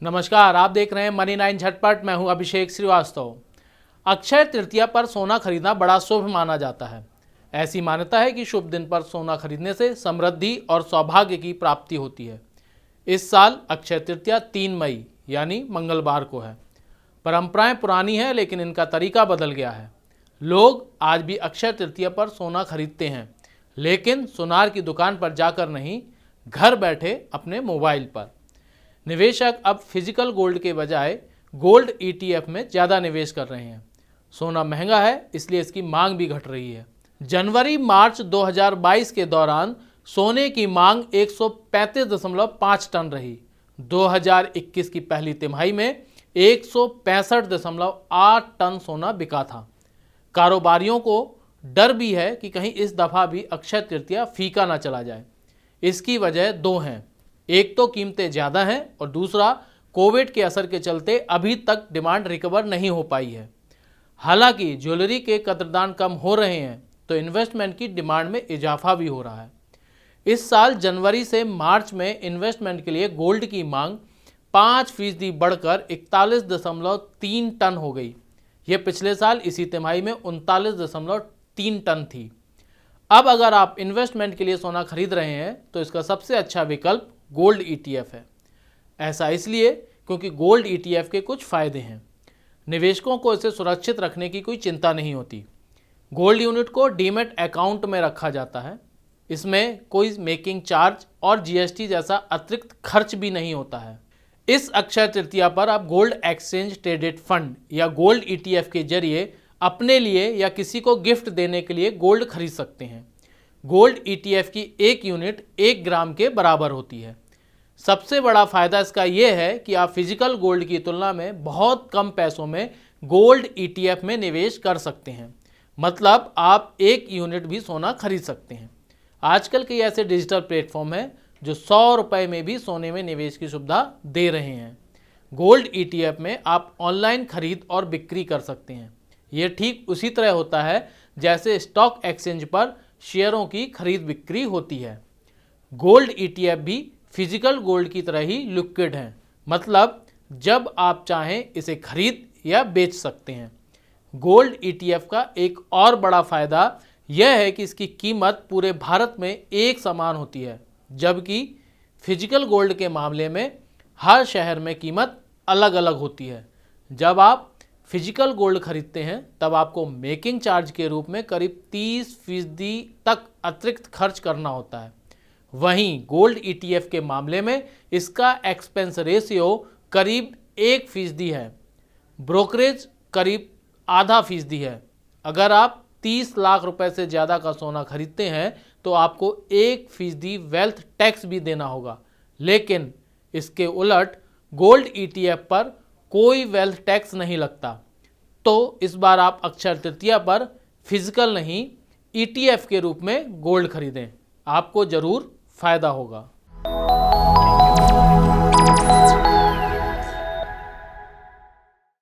नमस्कार, आप देख रहे हैं मनी 9 झटपट। मैं हूं अभिषेक श्रीवास्तव। अक्षय तृतीया पर सोना खरीदना बड़ा शुभ माना जाता है। ऐसी मान्यता है कि शुभ दिन पर सोना खरीदने से समृद्धि और सौभाग्य की प्राप्ति होती है। इस साल अक्षय तृतीया 3 मई यानी मंगलवार को है। परंपराएं पुरानी हैं, लेकिन इनका तरीका बदल गया है। लोग आज भी अक्षय तृतीया पर सोना खरीदते हैं, लेकिन सुनार की दुकान पर जाकर नहीं, घर बैठे अपने मोबाइल पर। निवेशक अब फिजिकल गोल्ड के बजाय गोल्ड ETF में ज़्यादा निवेश कर रहे हैं। सोना महंगा है, इसलिए इसकी मांग भी घट रही है। जनवरी मार्च 2022 के दौरान सोने की मांग 135.5 टन रही। 2021 की पहली तिमाही में 165.8 टन सोना बिका था। कारोबारियों को डर भी है कि कहीं इस दफ़ा भी अक्षय तृतीया फीका ना चला जाए। इसकी वजह दो हैं। एक तो कीमतें ज़्यादा हैं और दूसरा कोविड के असर के चलते अभी तक डिमांड रिकवर नहीं हो पाई है। हालांकि ज्वेलरी के कदरदान कम हो रहे हैं, तो इन्वेस्टमेंट की डिमांड में इजाफा भी हो रहा है। इस साल जनवरी से मार्च में इन्वेस्टमेंट के लिए गोल्ड की मांग 5% बढ़कर 41.3 टन हो गई। यह पिछले साल इसी तिमाही में 39.3 टन थी। अब अगर आप इन्वेस्टमेंट के लिए सोना खरीद रहे हैं, तो इसका सबसे अच्छा विकल्प गोल्ड ETF है। ऐसा इसलिए क्योंकि गोल्ड ETF के कुछ फ़ायदे हैं। निवेशकों को इसे सुरक्षित रखने की कोई चिंता नहीं होती। गोल्ड यूनिट को डीमैट अकाउंट में रखा जाता है। इसमें कोई मेकिंग चार्ज और GST जैसा अतिरिक्त खर्च भी नहीं होता है। इस अक्षय तृतीया पर आप गोल्ड एक्सचेंज ट्रेडेड फंड या गोल्ड ETF के जरिए अपने लिए या किसी को गिफ्ट देने के लिए गोल्ड खरीद सकते हैं। गोल्ड ETF की एक यूनिट 1 ग्राम के बराबर होती है। सबसे बड़ा फायदा इसका यह है कि आप फिजिकल गोल्ड की तुलना में बहुत कम पैसों में गोल्ड ETF में निवेश कर सकते हैं। मतलब आप 1 यूनिट भी सोना खरीद सकते हैं। आजकल के ऐसे डिजिटल प्लेटफॉर्म हैं जो 100 रुपये में भी सोने में निवेश की सुविधा दे रहे हैं। गोल्ड ETF में आप ऑनलाइन खरीद और बिक्री कर सकते हैं। ये ठीक उसी तरह होता है जैसे स्टॉक एक्सचेंज पर शेयरों की खरीद बिक्री होती है। गोल्ड ETF भी फिजिकल गोल्ड की तरह ही लिक्विड है, मतलब जब आप चाहें इसे खरीद या बेच सकते हैं। गोल्ड ETF का एक और बड़ा फायदा यह है कि इसकी कीमत पूरे भारत में एक समान होती है, जबकि फिजिकल गोल्ड के मामले में हर शहर में कीमत अलग अलग होती है। जब आप फिजिकल गोल्ड खरीदते हैं, तब आपको मेकिंग चार्ज के रूप में करीब 30% तक अतिरिक्त खर्च करना होता है। वहीं गोल्ड ETF के मामले में इसका एक्सपेंस रेशियो करीब 1% है। ब्रोकरेज करीब आधा फीसदी है। अगर आप 30 लाख रुपए से ज़्यादा का सोना खरीदते हैं, तो आपको 1% वेल्थ टैक्स भी देना होगा। लेकिन इसके उलट गोल्ड ETF पर कोई वेल्थ टैक्स नहीं लगता। तो इस बार आप अक्षय तृतीया पर फिजिकल नहीं, ETF के रूप में गोल्ड खरीदें। आपको ज़रूर फायदा होगा।